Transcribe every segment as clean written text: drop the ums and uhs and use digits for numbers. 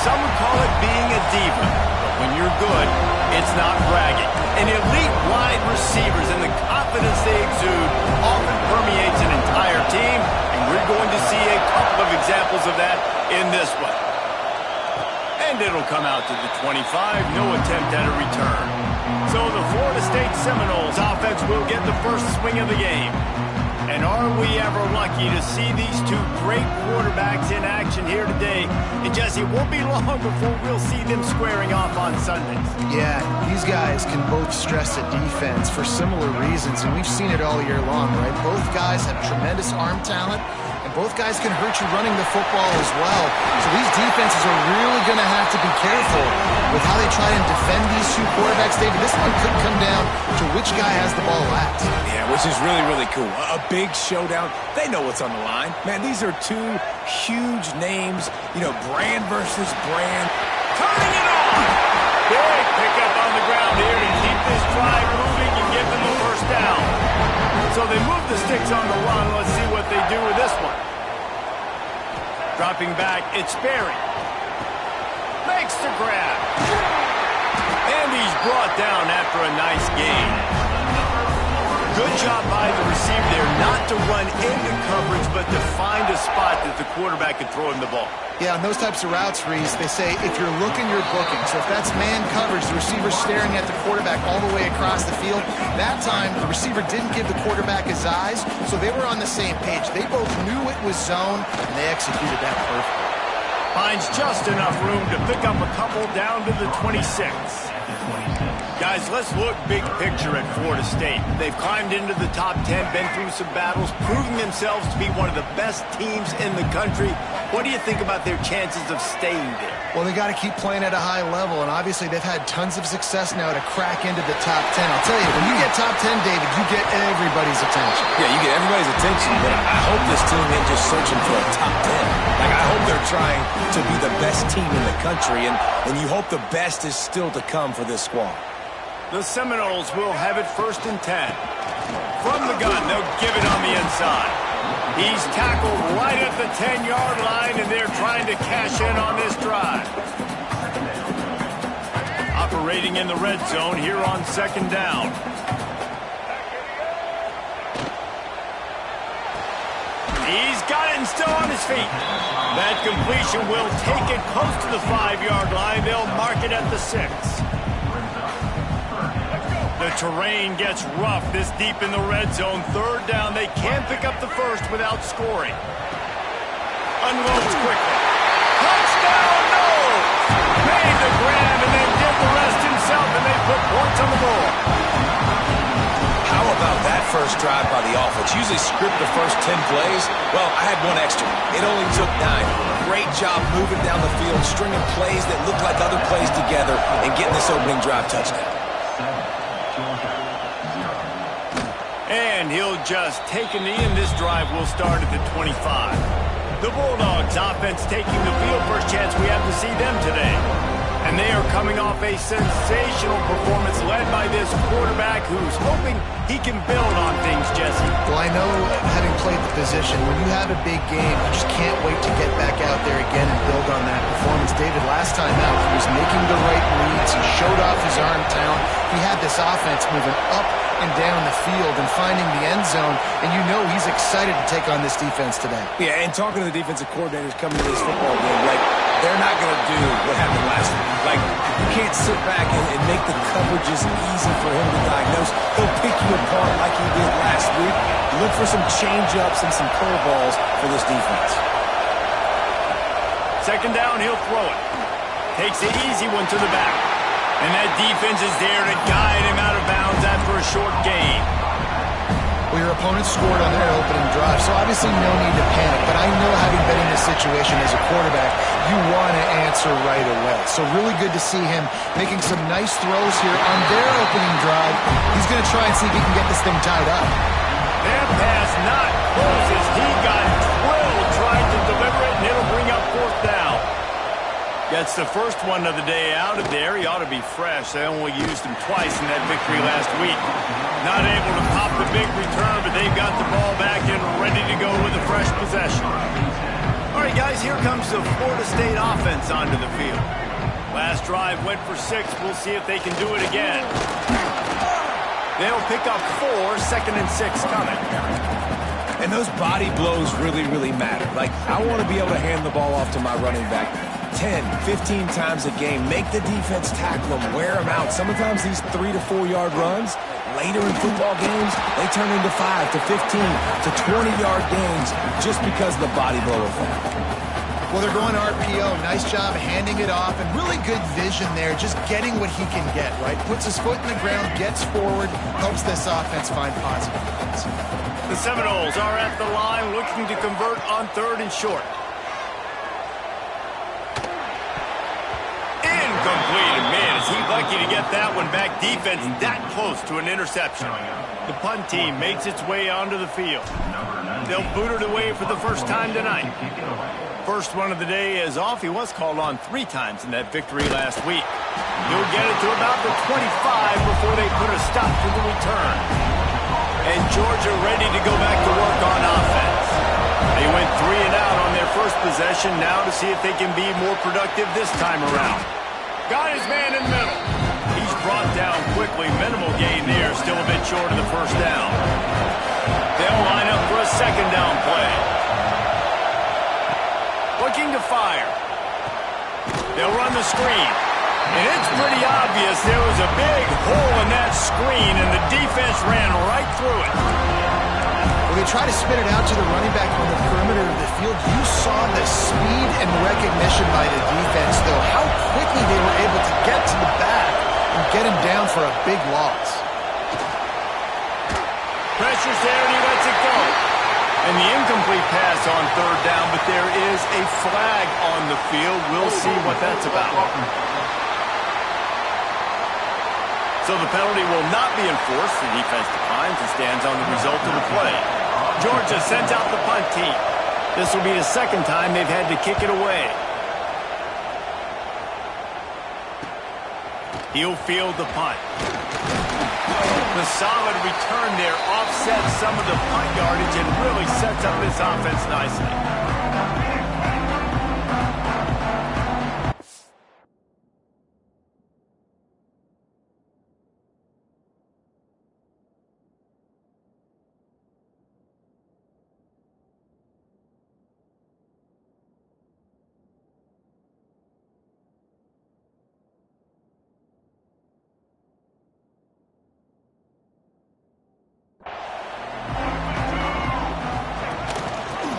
some would call it being a diva. But when you're good, it's not bragging. And elite wide receivers and the confidence they exude often permeates an entire team, and we're going to see a couple of examples of that in this one. And it'll come out to the 25, no attempt at a return. So the Florida State Seminoles offense will get the first swing of the game. And are we ever lucky to see these two great quarterbacks in action here today? And Jesse, it won't be long before we'll see them squaring off on Sundays. Yeah, these guys can both stress a defense for similar reasons, and we've seen it all year long, right? Both guys have tremendous arm talent, and both guys can hurt you running the football as well. So these defenses are really going to have to be careful with how they try and defend these two quarterbacks. David, this one could come down to which guy has the ball last. Yeah, which is really, really cool. A big showdown. They know what's on the line. Man, these are two huge names. You know, brand versus brand. Turning it on! Big pickup on the ground here to keep this drive moving and give them the first down. So they move the sticks on the run. Let's see what they do with this one. Dropping back, it's Berry. Makes the grab. And he's brought down after a nice gain. Good job by the receiver there not to run into coverage, but to find a spot that the quarterback could throw him the ball. Yeah, on those types of routes, Reese, they say if you're looking, you're booking. So if that's man coverage, the receiver's staring at the quarterback all the way across the field. That time, the receiver didn't give the quarterback his eyes, so they were on the same page. They both knew it was zone, and they executed that perfectly. Finds just enough room to pick up a couple down to the 26. Guys, let's look big picture at Florida State. They've climbed into the top 10, been through some battles, proving themselves to be one of the best teams in the country. What do you think about their chances of staying there? Well, they got to keep playing at a high level, and obviously they've had tons of success now to crack into the top 10. I'll tell you, when you get top 10, David, you get everybody's attention. Yeah, you get everybody's attention, but I hope this team ain't just searching for a top 10. Like, I hope they're trying to be the best team in the country, and you hope the best is still to come for this squad. The Seminoles will have it 1st and 10. From the gun, they'll give it on the inside. He's tackled right at the 10-yard line, and they're trying to cash in on this drive. Operating in the red zone here on 2nd down. He's got it and still on his feet. That completion will take it close to the 5-yard line. They'll mark it at the 6. The terrain gets rough this deep in the red zone. 3rd down. They can't pick up the first without scoring. Unloads quickly. Touchdown, no! Made the grab and then did the rest himself, and they put points on the board. How about that first drive by the offense? Usually script the first 10 plays. Well, I had one extra. It only took 9. Great job moving down the field, stringing plays that look like other plays together, and getting this opening drive touchdown. And he'll just take a knee, and this drive will start at the 25. The Bulldogs offense taking the field. First chance we have to see them today. And they are coming off a sensational performance led by this quarterback who's hoping he can build on things, Jesse. Well, I know, having played the position, when you have a big game, you just can't wait to get back out there again and build on that performance. David, last time out, he was making the right reads. He showed off his arm talent. He had this offense moving up and down the field and finding the end zone, and you know he's excited to take on this defense today. Yeah, and talking to the defensive coordinators coming to this football game, like, they're not going to do what happened last week. Like, you can't sit back and make the coverages easy for him to diagnose. He'll pick you apart like he did last week. Look for some change-ups and some curveballs for this defense. 2nd down, he'll throw it. Takes the easy one to the back. And that defense is there to guide him out of bounds after a short gain. Well, your opponent scored on their opening drive, so obviously no need to panic. But I know, having been in this situation as a quarterback, you want to answer right away. So really good to see him making some nice throws here on their opening drive. He's going to try and see if he can get this thing tied up. That pass not close as he got drilled trying to deliver it, and it'll bring up 4th down. Gets the first one of the day out of there. He ought to be fresh. They only used him twice in that victory last week. Not able to pop the big return, but they've got the ball back and ready to go with a fresh possession. All right, guys, here comes the Florida State offense onto the field. Last drive went for 6. We'll see if they can do it again. They'll pick up 4, 2nd and 6 coming. And those body blows really, really matter. Like, I want to be able to hand the ball off to my running back 10, 15 times a game. Make the defense tackle them, wear them out. Sometimes these 3 to 4 yard runs, later in football games, they turn into 5 to 15 to 20-yard gains just because of the body blow effect. Well, they're going RPO. Nice job handing it off, and really good vision there, just getting what he can get, right? Puts his foot in the ground, gets forward, helps this offense find positive points. The Seminoles are at the line looking to convert on 3rd and short. Incomplete, and man, is he lucky to get that one back. Defense that close to an interception. The punt team makes its way onto the field. They'll boot it away for the first time tonight. First one of the day is off. He was called on 3 times in that victory last week. He'll get it to about the 25 before they put a stop to the return. And Georgia ready to go back to work on offense. They went 3 and out on their first possession, now to see if they can be more productive this time around. Got his man in the middle. He's brought down quickly. Minimal gain there, still a bit short of the first down. They'll line up for a 2nd down play. Looking to fire. They'll run the screen. And it's pretty obvious there was a big hole in that screen, and the defense ran right through it. Well, they try to spin it out to the running back on the perimeter of the field. You saw the speed and recognition by the defense, though, how quickly they were able to get to the back and get him down for a big loss. Pressure's there, and he lets it go. And the incomplete pass on 3rd down, but there is a flag on the field. We'll see what that's about. So the penalty will not be enforced. The defense declines and stands on the result of the play. Georgia sends out the punt team. This will be the 2nd time they've had to kick it away. He'll field the punt. The solid return there offsets some of the punt yardage and really sets up this offense nicely.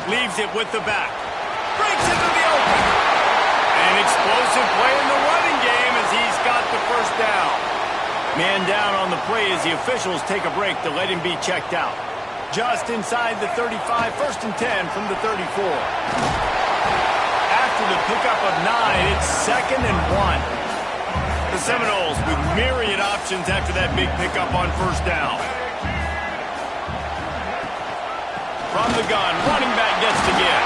Leaves it with the back. Breaks into the open. An explosive play in the running game as he's got the first down. Man down on the play as the officials take a break to let him be checked out. Just inside the 35, 1st and 10 from the 34. After the pickup of 9, it's 2nd and 1. The Seminoles with myriad options after that big pickup on 1st down. From the gun, running back gets to give.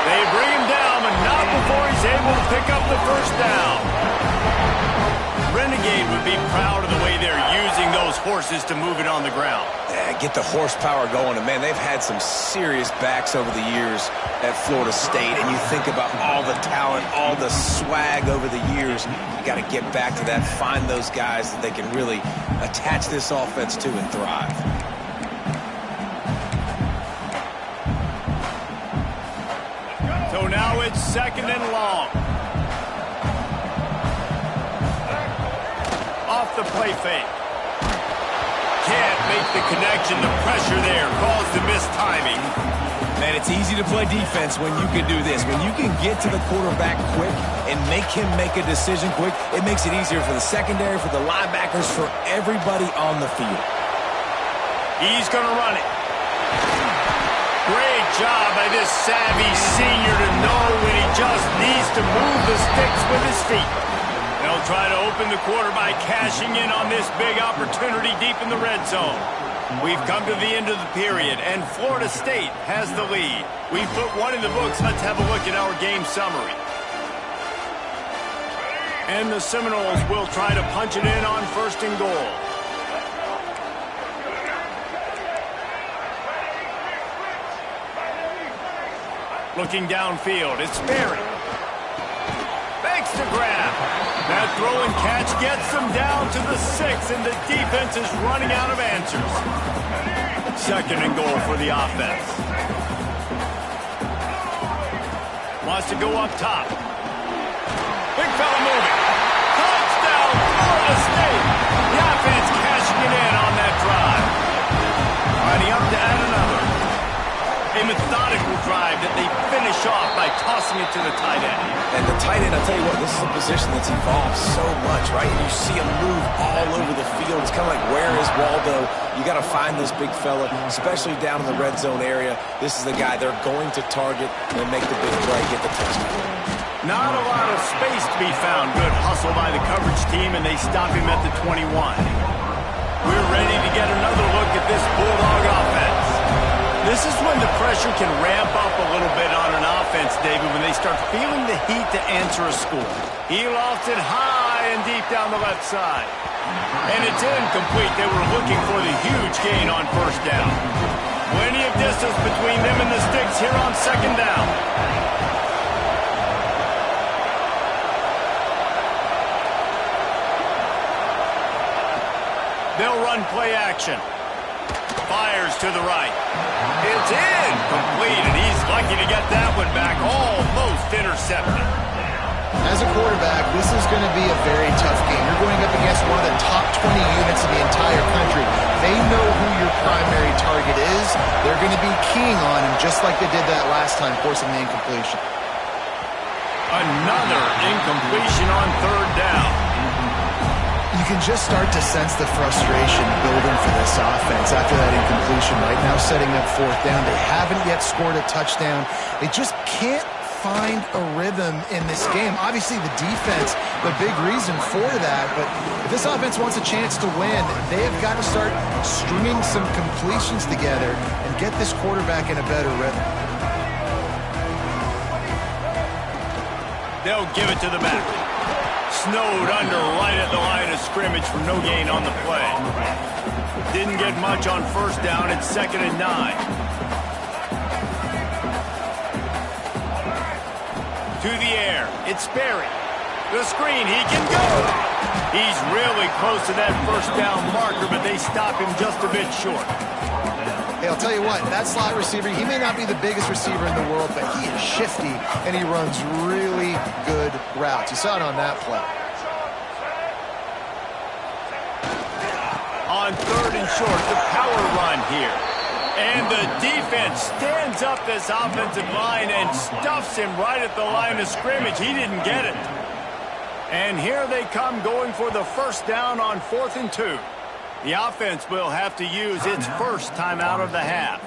They bring him down, but not before he's able to pick up the first down. Renegade would be proud of the way they're using those horses to move it on the ground. Yeah, get the horsepower going. And, man, they've had some serious backs over the years at Florida State. And you think about all the talent, all the swag over the years. You got to get back to that, find those guys that they can really attach this offense to and thrive. So now it's 2nd and long. Off the play fake. Can't make the connection. The pressure there caused the missed timing. Man, it's easy to play defense when you can do this. When you can get to the quarterback quick and make him make a decision quick, it makes it easier for the secondary, for the linebackers, for everybody on the field. He's going to run it. Great job by this savvy senior to know when he just needs to move the sticks with his feet. They'll try to open the quarter by cashing in on this big opportunity deep in the red zone. We've come to the end of the period, and Florida State has the lead. We've put one in the books. Let's have a look at our game summary. And the Seminoles will try to punch it in on 1st and goal. Looking downfield, it's Sperry. Makes the grab. That throw and catch gets them down to the 6, and the defense is running out of answers. Second and goal for the offense. Wants to go up top. Big fella moving. Touchdown, Florida State. The offense cashing it in on that drive. Lining up to add another. A methodical drive that they finish off by tossing it to the tight end. And the tight end, I'll tell you what, this is a position that's evolved so much, right? And you see him move all over the field. It's kind of like, where is Waldo? You got to find this big fella, especially down in the red zone area. This is the guy they're going to target and make the big play, get the touchdown. Not a lot of space to be found. Good hustle by the coverage team, and they stop him at the 21. We're ready to get another look at this Bulldog offense. This is when the pressure can ramp up a little bit on an offense, David, when they start feeling the heat to answer a score. He lofts it high and deep down the left side. And it's incomplete. They were looking for the huge gain on first down. Plenty of distance between them and the sticks here on second down. They'll run play action. Fires to the right. It's incomplete, and he's lucky to get that one back. Almost intercepted. As a quarterback, this is going to be a very tough game. You're going up against one of the top 20 units in the entire country. They know who your primary target is. They're going to be keying on him, just like they did that last time, forcing the incompletion. Another incompletion on third down. You can just start to sense the frustration building for this offense after that incompletion. Right now, setting up fourth down. They haven't yet scored a touchdown. They just can't find a rhythm in this game. Obviously, the defense, the big reason for that. But if this offense wants a chance to win, they have got to start stringing some completions together and get this quarterback in a better rhythm. They'll give it to the back. Snowed under right at the line of scrimmage for no gain on the play. Didn't get much on first down. It's 2nd and 9. To the air. It's Sperry. The screen. He can go. He's really close to that first down marker, but they stop him just a bit short. Hey, I'll tell you what, that slot receiver, he may not be the biggest receiver in the world, but he is shifty, and he runs really good routes. You saw it on that play. On third and short, the power run here. And the defense stands up this offensive line and stuffs him right at the line of scrimmage. He didn't get it. And here they come going for the first down on 4th and 2. The offense will have to use its first timeout of the half.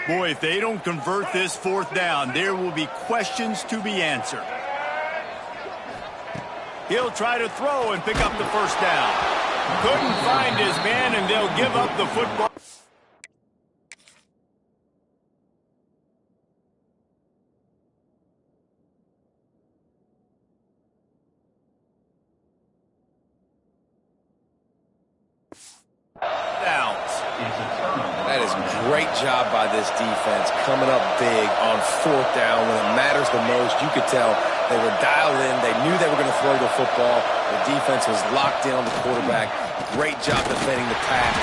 Boy, if they don't convert this 4th down, there will be questions to be answered. He'll try to throw and pick up the first down. Couldn't find his man, and they'll give up the football. That is a great job by this defense, coming up big on 4th down when it matters the most. You could tell they were dialed in. They knew they were going to throw the football. The defense was locked in on the quarterback. Great job defending the pass.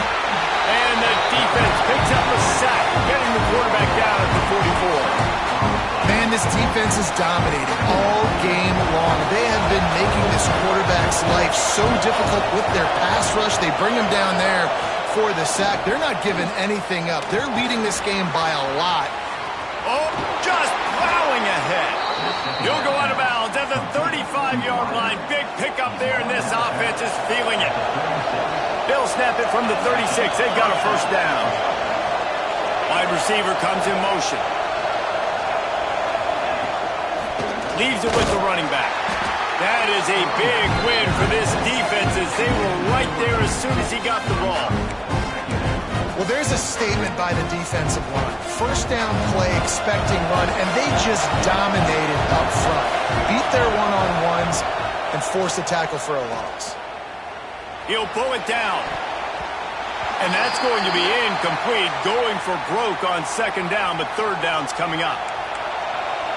And the defense picks up a sack, getting the quarterback down at the 44. Man, this defense is dominating all game long. They have been making this quarterback's life so difficult with their pass rush. They bring him down there for the sack. They're not giving anything up. They're leading this game by a lot. Oh, just plowing ahead. He'll go out of bounds at the 35-yard line. Big pickup there, and this offense is feeling it. They'll snap it from the 36. They've got a first down. Wide receiver comes in motion. Leaves it with the running back. That is a big win for this defense as they were right there as soon as he got the ball. Well, there's a statement by the defensive line. First down play, expecting run, and they just dominated up front. Beat their one-on-ones and forced a tackle for a loss. He'll pull it down. And that's going to be incomplete, going for broke on second down, but third down's coming up.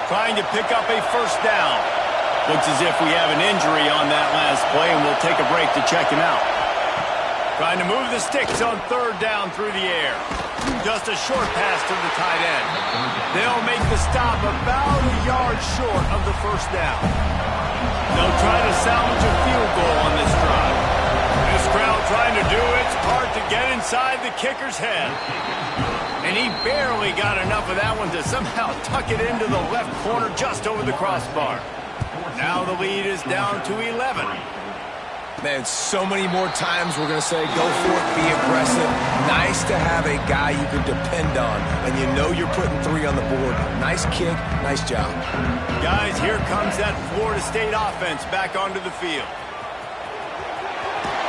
Trying to pick up a first down. Looks as if we have an injury on that last play, and we'll take a break to check him out. Trying to move the sticks on third down through the air. Just a short pass to the tight end. They'll make the stop about a yard short of the first down. They'll try to salvage a field goal on this drive. This crowd trying to do its part to get inside the kicker's head. And he barely got enough of that one to somehow tuck it into the left corner just over the crossbar. Now the lead is down to 11. Man, so many more times we're going to say, go for it, be aggressive. Nice to have a guy you can depend on, and you know you're putting 3 on the board. Nice kick, nice job. Guys, here comes that Florida State offense back onto the field.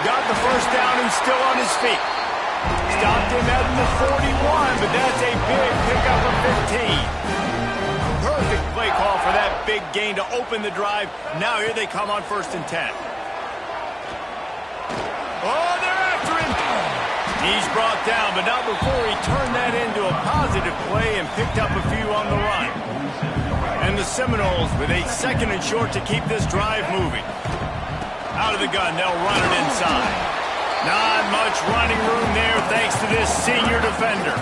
Got the first down and still on his feet. Stopped him at the 41, but that's a big pickup of 15. Perfect play call for that big gain to open the drive. Now here they come on 1st and 10. Oh, they're after him. He's brought down, but not before he turned that into a positive play and picked up a few on the run. And the Seminoles with a 2nd and short to keep this drive moving. Out of the gun, they'll run it inside. Not much running room there thanks to this senior defender.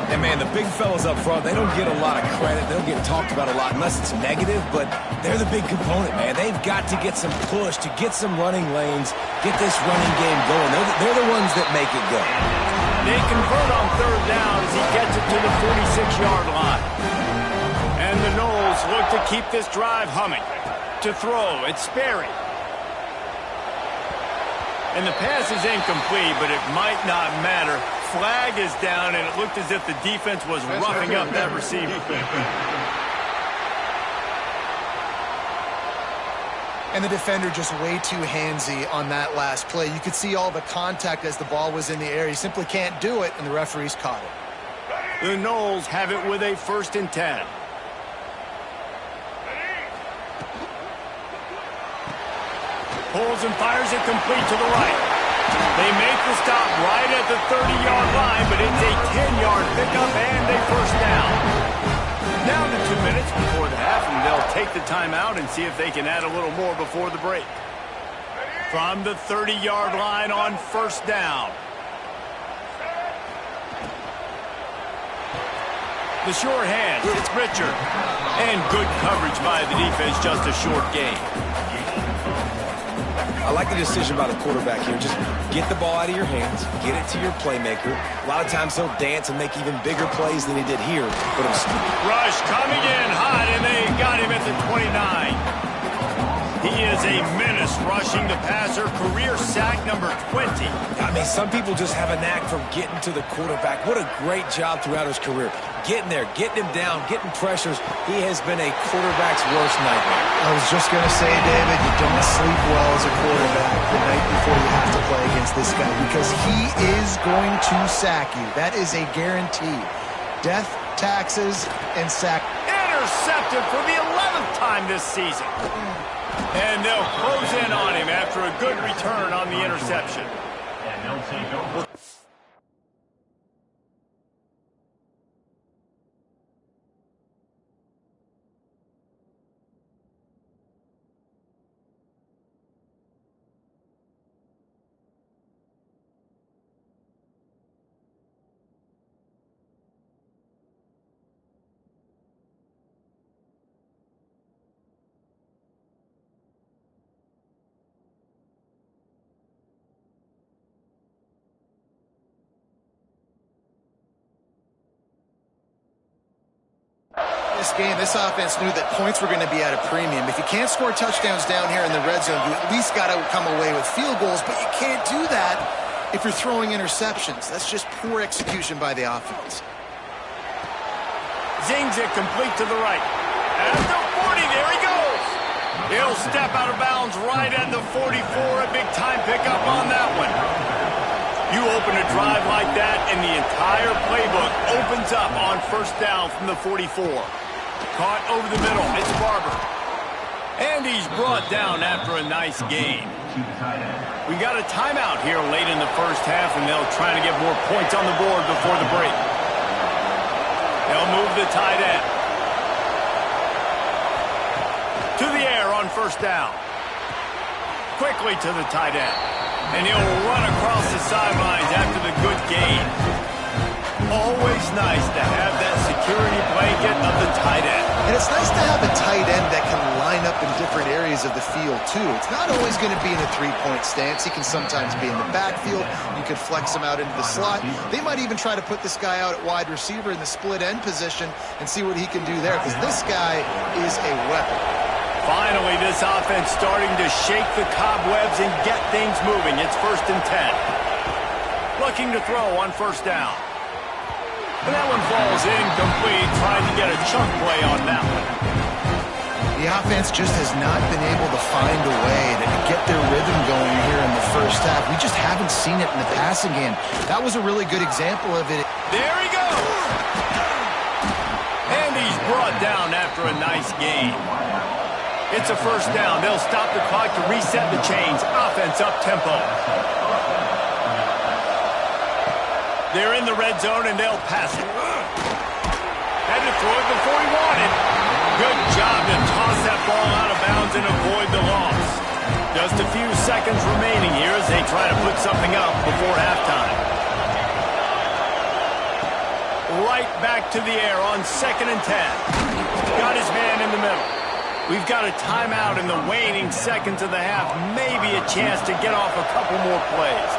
And, man, the big fellas up front, they don't get a lot of credit. They don't get talked about a lot unless it's negative, but they're the big component, man. They've got to get some push, to get some running lanes, get this running game going. They're the ones that make it go. They convert on third down as he gets it to the 46-yard line. And the Noles look to keep this drive humming. To throw, it's Sperry. And the pass is incomplete, but it might not matter. Flag is down, and it looked as if the defense was roughing up that receiver. And the defender just way too handsy on that last play. You could see all the contact as the ball was in the air. He simply can't do it, and the referees caught it. The Noles have it with a 1st and 10. Pulls and fires it complete to the right. They make the stop right at the 30-yard line, but it's a 10-yard pickup and a first down. Down to 2 minutes before the half, and they'll take the timeout and see if they can add a little more before the break. From the 30-yard line on 1st down. The short hand, it's Richard. And good coverage by the defense, just a short gain. I like the decision by the quarterback here. Just get the ball out of your hands, get it to your playmaker. A lot of times he'll dance and make even bigger plays than he did here. But Rush coming in hot, and they got him at the 29. He is a menace rushing the passer. Career sack number 20. I mean, some people just have a knack for getting to the quarterback. What a great job throughout his career. Getting there, getting him down, getting pressures. He has been a quarterback's worst nightmare. I was just going to say, David, you don't sleep well as a quarterback the night before you have to play against this guy because he is going to sack you. That is a guarantee. Death, taxes, and sack. Intercepted for the 11th time this season. And they'll close in on him after a good return on the interception. And they'll take over. This game, this offense knew that points were going to be at a premium. If you can't score touchdowns down here in the red zone, you at least got to come away with field goals, but you can't do that if you're throwing interceptions. That's just poor execution by the offense. Zings it complete to the right. At the 40, there he goes. He'll step out of bounds right at the 44. A big time pickup on that one. You open a drive like that, and the entire playbook opens up on 1st down from the 44. Caught over the middle. It's Barber. And he's brought down after a nice gain. to the tight end. We got a timeout here late in the first half, and they'll try to get more points on the board before the break. They'll move the tight end to the air on first down. Quickly to the tight end. And he'll run across the sidelines after the good gain. Always nice to have that security blanket of the tight end. And it's nice to have a tight end that can line up in different areas of the field, too. It's not always going to be in a three-point stance. He can sometimes be in the backfield. You could flex him out into the slot. They might even try to put this guy out at wide receiver in the split end position and see what he can do there, because this guy is a weapon. Finally, this offense starting to shake the cobwebs and get things moving. It's 1st and 10. Looking to throw on first down. And that one falls incomplete, trying to get a chunk play on that one. The offense just has not been able to find a way to get their rhythm going here in the first half. We just haven't seen it in the passing game. That was a really good example of it. There he goes! And he's brought down after a nice gain. It's a first down. They'll stop the clock to reset the chains. Offense up-tempo. They're in the red zone, and they'll pass it. Had to throw it before he wanted. Good job to toss that ball out of bounds and avoid the loss. Just a few seconds remaining here as they try to put something up before halftime. Right back to the air on 2nd and 10. Got his man in the middle. We've got a timeout in the waning seconds of the half. Maybe a chance to get off a couple more plays.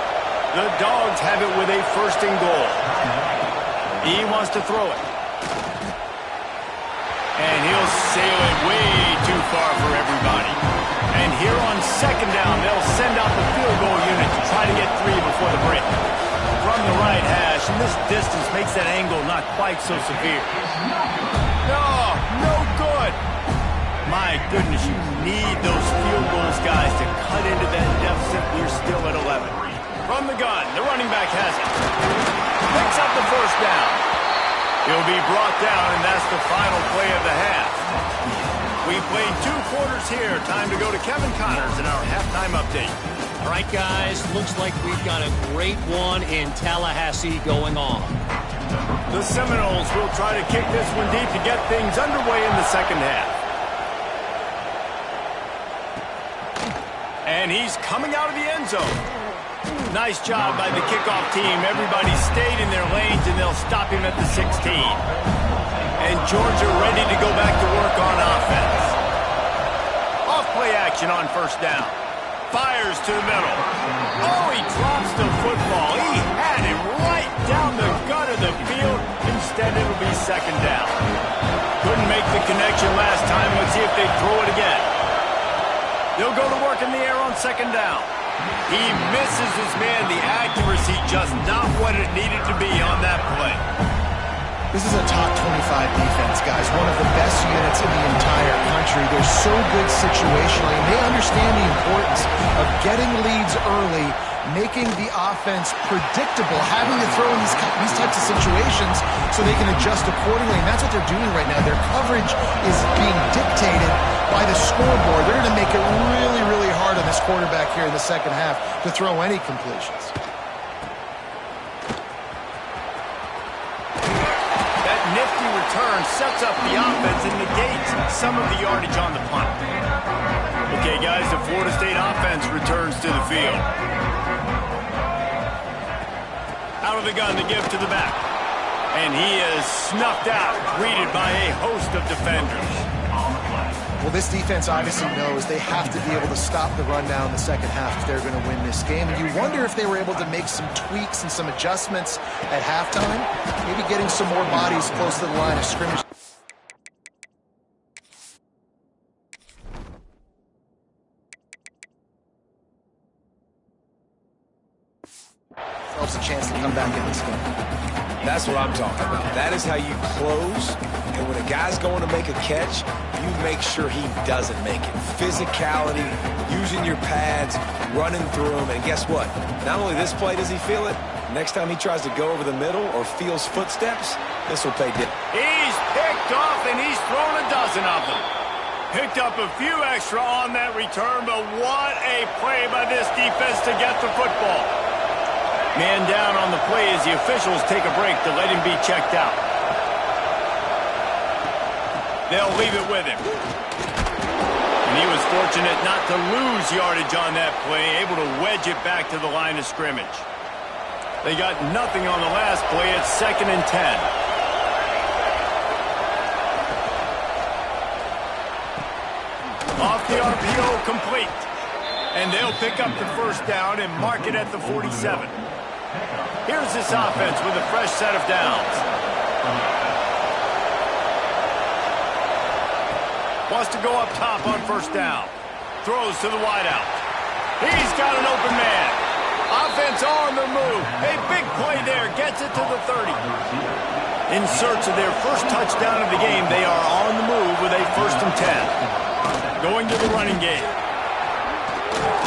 The Dogs have it with a 1st and goal. He wants to throw it. And he'll sail it way too far for everybody. And here on 2nd down, they'll send out the field goal unit to try to get 3 before the break. From the right hash, and this distance makes that angle not quite so severe. No good. My goodness, you need those field goals, guys, to cut into that deficit. We're still at 11. From the gun, the running back has it. Picks up the first down. He'll be brought down, and that's the final play of the half. We played 2 quarters here. Time to go to Kevin Connors in our halftime update. All right, guys, looks like we've got a great one in Tallahassee going on. The Seminoles will try to kick this one deep to get things underway in the second half. And he's coming out of the end zone. Nice job by the kickoff team. Everybody stayed in their lanes, and they'll stop him at the 16. And Georgia ready to go back to work on offense. Off play action on first down. Fires to the middle. Oh, he drops the football. He had it right down the gut of the field. Instead, it'll be 2nd down. Couldn't make the connection last time. Let's see if they throw it again. They'll go to work in the air on 2nd down. He misses his man. The accuracy just not what it needed to be on that play. This is a top 25 defense, guys. One of the best units in the entire country. They're so good situationally, and they understand the importance of getting leads early, making the offense predictable, having to throw in these types of situations so they can adjust accordingly. And that's what they're doing right now. Their coverage is being dictated by the scoreboard. They're going to make it really, really hard on this quarterback here in the second half to throw any completions. That nifty return sets up the offense and negates some of the yardage on the punt. Okay, guys, the Florida State offense returns to the field. Out of the gun to give to the back. And he is snuffed out, greeted by a host of defenders. Well, this defense obviously knows they have to be able to stop the run down in the second half if they're going to win this game. And you wonder if they were able to make some tweaks and some adjustments at halftime, maybe getting some more bodies close to the line of scrimmage. Helps a chance to come back in this game. That's what I'm talking about. That is how you close. And when a guy's going to make a catch, you make sure he doesn't make it. Physicality, using your pads, running through them. And guess what? Not only this play does he feel it, next time he tries to go over the middle or feels footsteps, this will pay dividends. He's picked off, and he's thrown a dozen of them. Picked up a few extra on that return, but what a play by this defense to get the football. Man down on the play as the officials take a break to let him be checked out. They'll leave it with him. And he was fortunate not to lose yardage on that play, able to wedge it back to the line of scrimmage. They got nothing on the last play. It's 2nd and 10. Off the RPO, complete. And they'll pick up the first down and mark it at the 47. Here's this offense with a fresh set of downs. Wants to go up top on first down. Throws to the wideout. He's got an open man. Offense on the move. A big play there. Gets it to the 30. In search of their first touchdown of the game, they are on the move with a 1st and 10. Going to the running game.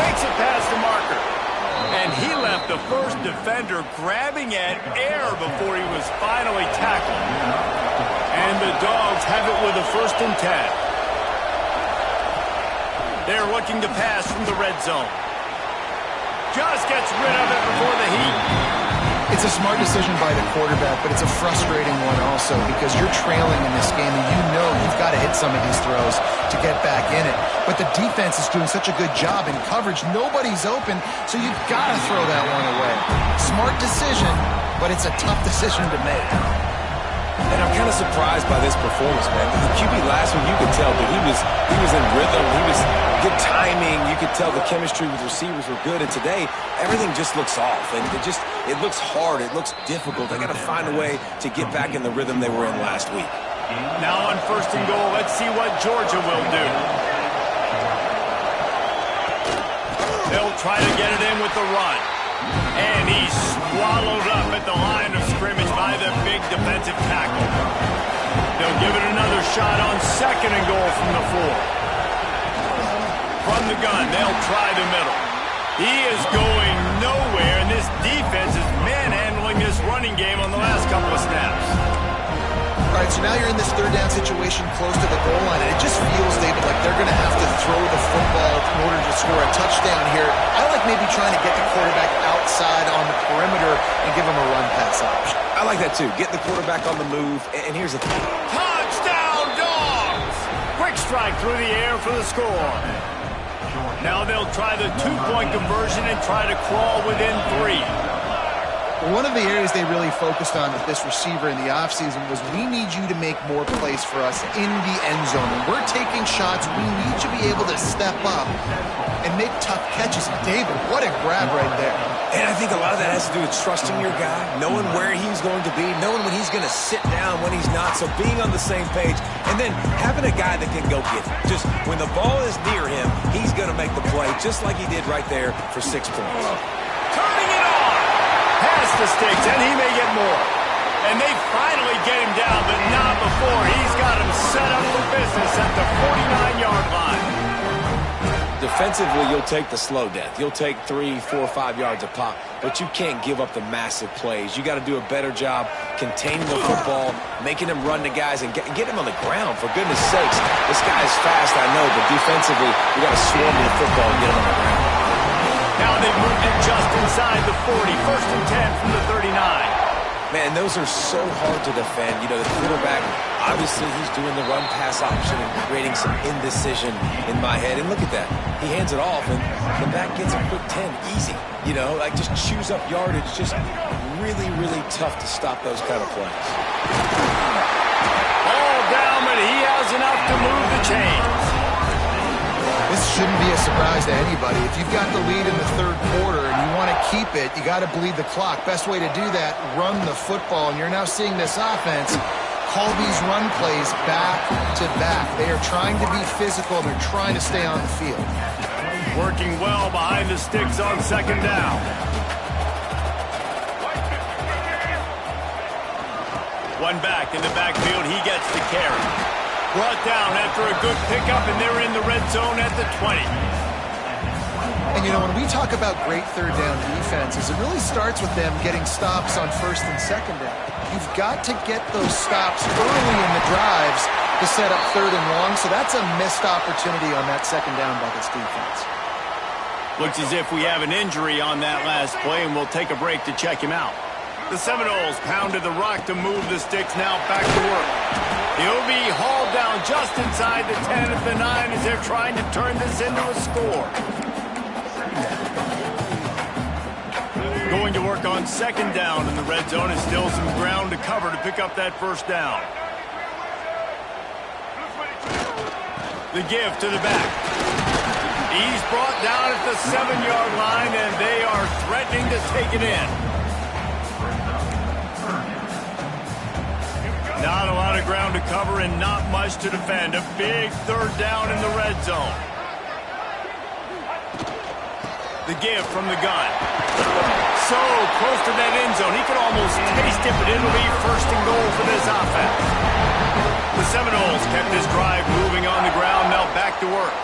Makes it past the marker. And he left the first defender grabbing at air before he was finally tackled. And the Dogs have it with a 1st and 10. They're looking to pass from the red zone. Just gets rid of it before the heat. It's a smart decision by the quarterback, but it's a frustrating one also because you're trailing in this game and you know you've got to hit some of these throws to get back in it. But the defense is doing such a good job in coverage. Nobody's open, so you've got to throw that one away. Smart decision, but it's a tough decision to make. And I'm kind of surprised by this performance, man. The QB last week, you could tell that he was in rhythm. He was good timing. You could tell the chemistry with receivers were good. And today, everything just looks off. And it looks hard. It looks difficult. They got to find a way to get back in the rhythm they were in last week. Now on 1st and goal, let's see what Georgia will do. They'll try to get it in with the run. And he's swallowed up at the line of scrimmage by the big defensive tackle. They'll give it another shot on 2nd and goal from the 4. From the gun, they'll try the middle. He is going nowhere, and this defense is manhandling this running game on the last couple of snaps. All right, so now you're in this 3rd down situation close to the goal line, and it just feels, David, like they're going to have to throw the football in order to score a touchdown here. I like maybe trying to get the quarterback outside on the perimeter and give him a run-pass option. I like that, too. Get the quarterback on the move, and here's the thing. Touchdown, Dogs! Quick strike through the air for the score. Now they'll try the 2-point conversion and try to crawl within 3. One of the areas they really focused on with this receiver in the offseason was we need you to make more plays for us in the end zone. When we're taking shots, we need you to be able to step up and make tough catches. And David, what a grab right there. And I think a lot of that has to do with trusting your guy, knowing where he's going to be, knowing when he's going to sit down, when he's not, so being on the same page, and then having a guy that can go get it. Just when the ball is near him, he's going to make the play, just like he did right there for 6 points. Turning it on! Past the sticks, and he may get more. And they finally get him down, but not before. He's got him set up for business at the 49-yard line. Defensively, you'll take the slow death. You'll take 3, 4, 5 yards a pop, but you can't give up the massive plays. You got to do a better job containing the football, making him run to guys, and get him on the ground, for goodness sakes. This guy is fast, I know, but defensively, you got to swarm to the football and get him on the ground. Now they've moved it just inside the 40. 1st and 10 from the 39. Man, those are so hard to defend. You know, the quarterback, obviously he's doing the run-pass option and creating some indecision in my head. And look at that. He hands it off, and the back gets a quick 10. Easy. You know, like just chews up yardage. Just really, really tough to stop those kind of plays. All down, but he has enough to move the chains. This shouldn't be a surprise to anybody. If you've got the lead in the 3rd quarter and you want to keep it, you got to bleed the clock. Best way to do that, run the football. And you're now seeing this offense call these run plays back to back. They are trying to be physical. They're trying to stay on the field. Working well behind the sticks on 2nd down. One back in the backfield. He gets the carry. Brought down after a good pickup, and they're in the red zone at the 20. And, you know, when we talk about great 3rd down defenses, it really starts with them getting stops on 1st and 2nd down. You've got to get those stops early in the drives to set up 3rd and 1, so that's a missed opportunity on that 2nd down by this defense. Looks as if we have an injury on that last play, and we'll take a break to check him out. The Seminoles pounded the rock to move the sticks, now back to work. He'll be hauled down just inside the 10 at the 9 as they're trying to turn this into a score. Going to work on 2nd down in the red zone, and still some ground to cover to pick up that 1st down. The give to the back. He's brought down at the 7-yard line, and they are threatening to take it in. Not a lot of ground to cover and not much to defend. A big 3rd down in the red zone. The give from the gun. So close to that end zone. He could almost taste it, but it'll be 1st and goal for this offense. The Seminoles kept this drive moving on the ground. Now back to work.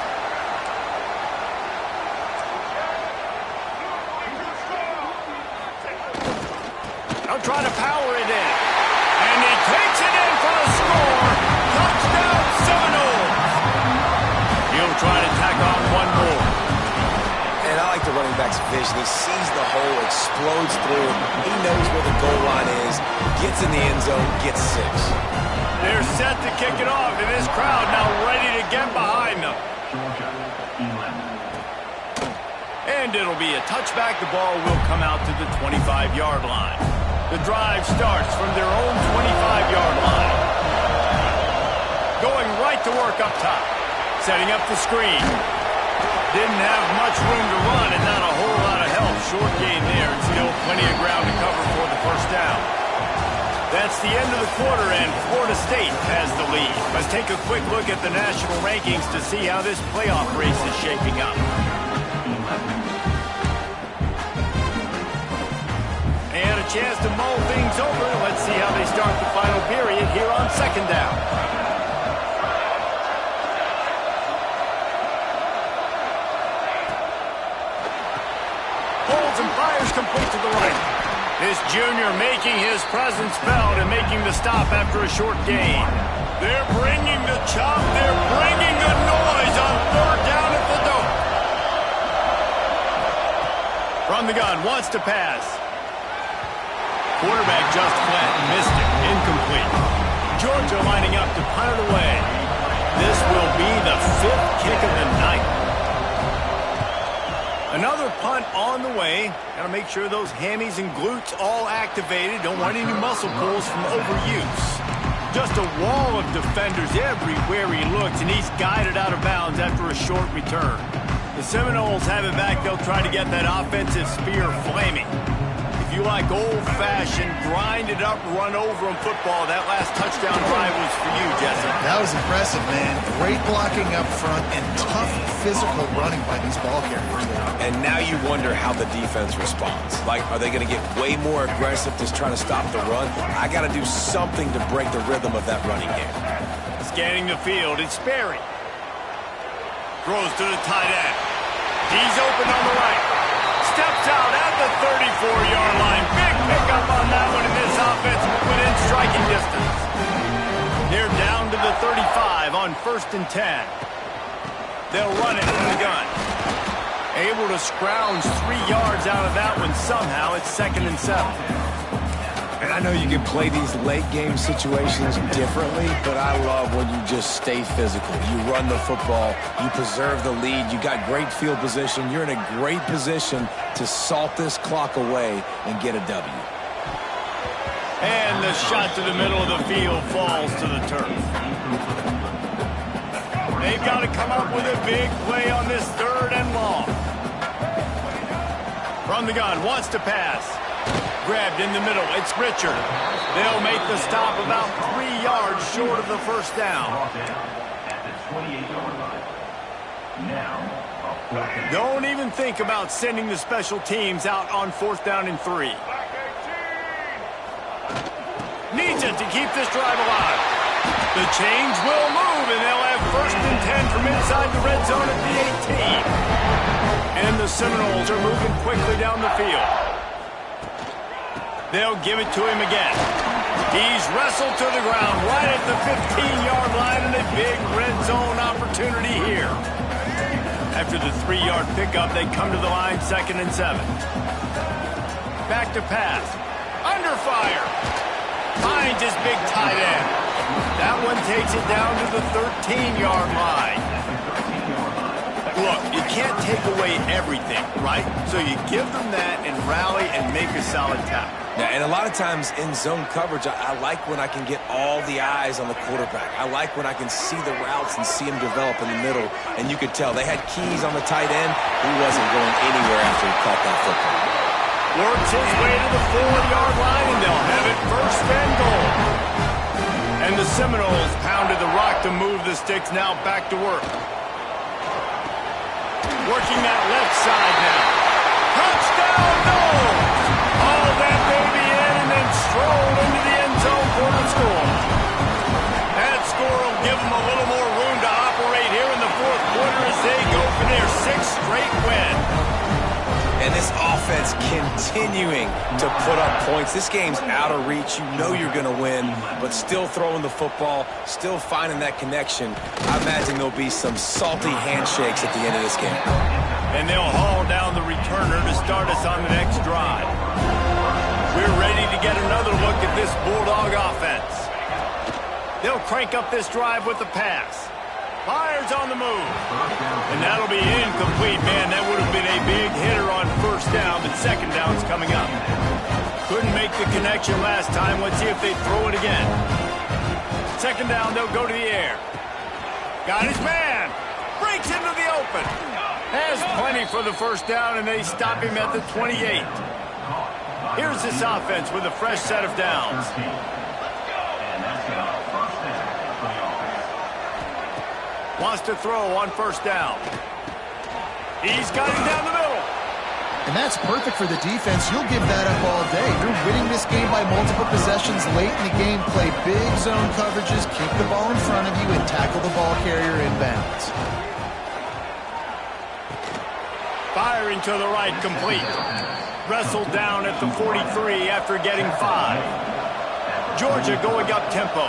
They'll try to power it in. And he takes it in for the score. Touchdown, Seminoles. He'll try to tack on one more. And I like the running back's vision. He sees the hole, explodes through it. He knows where the goal line is, gets in the end zone, gets 6. They're set to kick it off, and this crowd now ready to get behind them. And it'll be a touchback. The ball will come out to the 25-yard line. The drive starts from their own 25-yard line. Going right to work up top. Setting up the screen. Didn't have much room to run and not a whole lot of help. Short gain there and still plenty of ground to cover for the 1st down. That's the end of the quarter, and Florida State has the lead. Let's take a quick look at the national rankings to see how this playoff race is shaping up. And a chance to mull things over. Let's see how they start the final period here on 2nd down. Holds and fires complete to the right. This junior making his presence felt and making the stop after a short gain. They're bringing the chop. They're bringing the noise on 3rd down at the dope. From the gun, wants to pass. Quarterback just flat, missed it, incomplete. Georgia lining up to punt it away. This will be the 5th kick of the night. Another punt on the way. Got to make sure those hammies and glutes all activated. Don't want any muscle pulls from overuse. Just a wall of defenders everywhere he looks, and he's guided out of bounds after a short return. The Seminoles have it back. They'll try to get that offensive spear flaming. If you like old-fashioned, grind-it-up, run-over in football, that last touchdown drive was for you, Jesse. That was impressive, man. Great blocking up front and tough physical running by these ball carriers. And now you wonder how the defense responds. Like, are they going to get way more aggressive to try to stop the run? I got to do something to break the rhythm of that running game. Scanning the field, it's Sperry. Throws to the tight end. He's open on the right. Steps out at the 34-yard line. Big pickup on that one, and this offense within striking distance. They're down to the 35 on 1st and 10. They'll run it from the gun. Able to scrounge 3 yards out of that one somehow. It's 2nd and 7. And I know you can play these late game situations differently, but I love when you just stay physical. You run the football, you preserve the lead, you got great field position, you're in a great position to salt this clock away and get a W. And the shot to the middle of the field falls to the turf. They've got to come up with a big play on this 3rd and long. From the gun, wants to pass. Grabbed in the middle, it's Richard. They'll make the stop about 3 yards short of the 1st down. Don't even think about sending the special teams out on 4th down and 3. Needs it to keep this drive alive. The chains will move, and they'll have 1st and 10 from inside the red zone at the 18. And the Seminoles are moving quickly down the field. They'll give it to him again. He's wrestled to the ground right at the 15-yard line, and a big red zone opportunity here. After the 3-yard pickup, they come to the line 2nd and 7. Back to pass. Under fire. Finds his big tight end. That one takes it down to the 13-yard line. Look, you can't take away everything, right? So you give them that and rally and make a solid tackle. Yeah, and a lot of times in zone coverage, I like when I can get all the eyes on the quarterback. I like when I can see the routes and see him develop in the middle. And you could tell they had keys on the tight end. He wasn't going anywhere after he caught that football. Works his way to the 4-yard line, and they'll have it 1st and goal. And the Seminoles pounded the rock to move the sticks, now back to work. Working that left side now. Touchdown, no! All that baby in and then strolled into the end zone for the score. That score will give them a little more room to operate here in the 4th quarter as they go for their 6th straight win. And this offense continuing to put up points. This game's out of reach. You know you're going to win, but still throwing the football, still finding that connection. I imagine there'll be some salty handshakes at the end of this game. And they'll haul down the returner to start us on the next drive. We're ready to get another look at this Bulldog offense. They'll crank up this drive with the pass. Fires on the move. And that'll be incomplete. Man, that would have been a big hitter on 1st down, but 2nd down's coming up. Couldn't make the connection last time. Let's see if they throw it again. 2nd down, they'll go to the air. Got his man. Breaks into the open. Has plenty for the 1st down, and they stop him at the 28. Here's this offense with a fresh set of downs. Wants to throw on 1st down. He's got him down the middle. And that's perfect for the defense. You'll give that up all day. You're winning this game by multiple possessions late in the game. Play big zone coverages, keep the ball in front of you, and tackle the ball carrier inbounds. Firing to the right, complete. Wrestled down at the 43 after getting 5. Georgia going up tempo.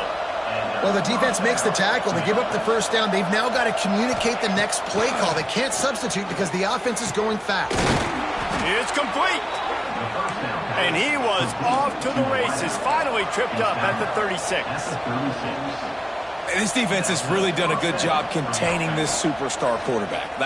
Well, the defense makes the tackle. They give up the 1st down. They've now got to communicate the next play call. They can't substitute because the offense is going fast. It's complete. And he was off to the races. Finally tripped up at the 36. This defense has really done a good job containing this superstar quarterback.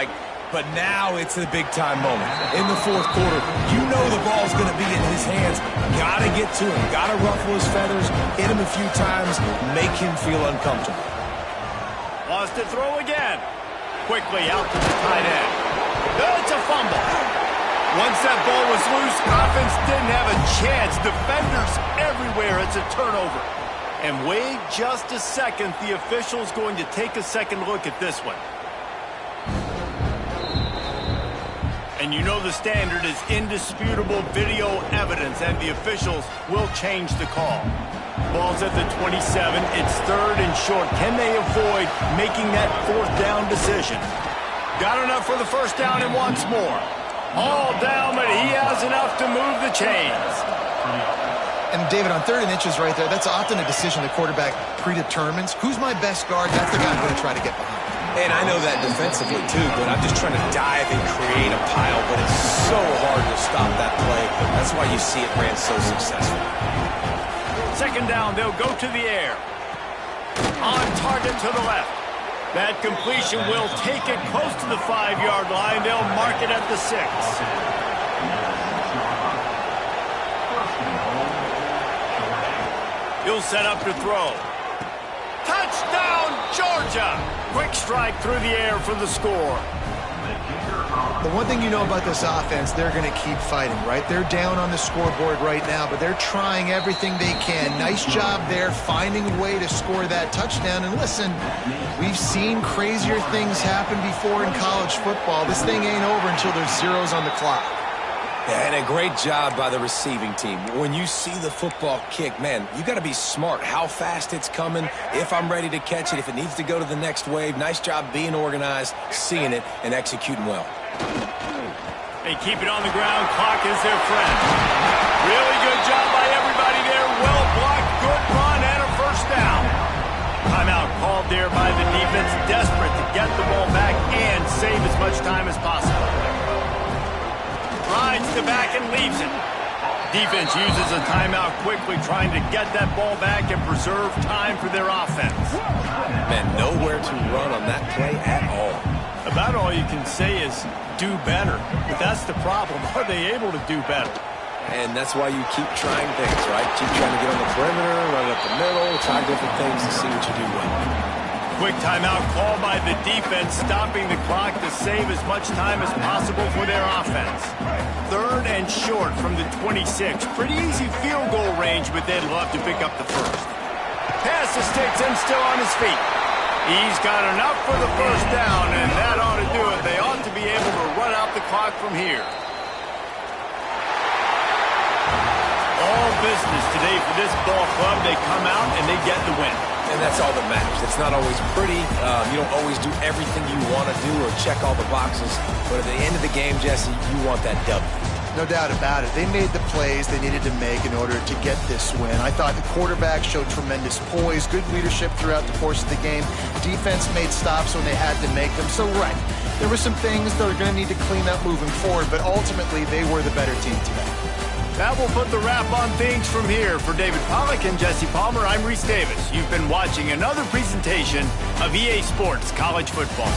But now it's a big-time moment. In the 4th quarter, you know the ball's going to be in his hands. Got to get to him. Got to ruffle his feathers, hit him a few times, make him feel uncomfortable. Wants to throw again. Quickly out to the tight end. That's a fumble. Once that ball was loose, offense didn't have a chance. Defenders everywhere. It's a turnover. And wait just a second. The official's going to take a second look at this one. And you know the standard is indisputable video evidence, and the officials will change the call. Ball's at the 27. It's 3rd and short. Can they avoid making that 4th down decision? Got enough for the 1st down and wants more. All down, but he has enough to move the chains. And, David, on 3rd and inches right there, that's often a decision the quarterback predetermines. Who's my best guard? That's the guy I'm going to try to get behind. And I know that defensively, too, but I'm just trying to dive and create a pile, but it's so hard to stop that play. That's why you see it ran so successful. 2nd down, they'll go to the air. On target to the left. That completion will take it close to the 5-yard line. They'll mark it at the 6. He'll set up to throw. Touchdown, Georgia! Quick strike through the air for the score. The one thing you know about this offense, they're going to keep fighting, right? They're down on the scoreboard right now, but they're trying everything they can. Nice job there, finding a way to score that touchdown. And listen, we've seen crazier things happen before in college football. This thing ain't over until there's zeros on the clock. Yeah, and a great job by the receiving team. When you see the football kick, man, you got to be smart how fast it's coming, if I'm ready to catch it, if it needs to go to the next wave. Nice job being organized, seeing it, and executing well. They keep it on the ground. Clock is their friend. Really good job by everybody there. Well blocked. Good the back and leaves it. Defense uses a timeout quickly, trying to get that ball back and preserve time for their offense. Man, nowhere to run on that play at all. About all you can say is do better. But that's the problem. Are they able to do better? And that's why you keep trying things, right? Keep trying to get on the perimeter, run up the middle, try different things to see what you do well. Quick timeout called by the defense, stopping the clock to save as much time as possible for their offense. 3rd and short from the 26. Pretty easy field goal range, but they'd love to pick up the first. Pass to Stetson, still on his feet. He's got enough for the first down, and that ought to do it. They ought to be able to run out the clock from here. All business today for this ball club. They come out and they get the win. And that's all that matters. It's not always pretty. You don't always do everything you want to do or check all the boxes. But at the end of the game, Jesse, you want that W. No doubt about it. They made the plays they needed to make in order to get this win. I thought the quarterback showed tremendous poise, good leadership throughout the course of the game. Defense made stops when they had to make them. So, right, there were some things that are going to need to clean up moving forward, but ultimately they were the better team today. That will put the wrap on things from here. For David Pollack and Jesse Palmer, I'm Reese Davis. You've been watching another presentation of EA Sports College Football.